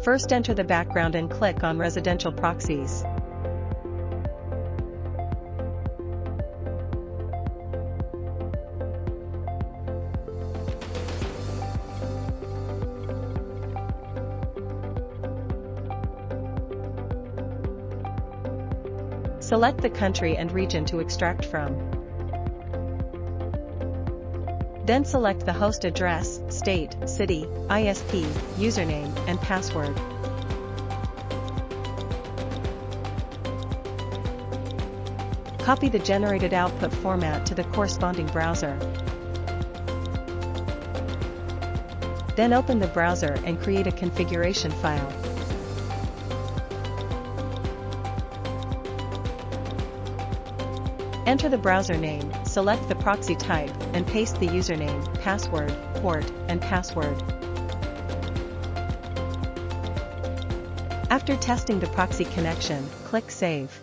First, enter the background and click on Residential Proxies. Select the country and region to extract from. Then select the host address, state, city, ISP, username, and password. Copy the generated output format to the corresponding browser. Then open the browser and create a configuration file. Enter the browser name, select the proxy type, and paste the username, password, port, and password. After testing the proxy connection, click Save.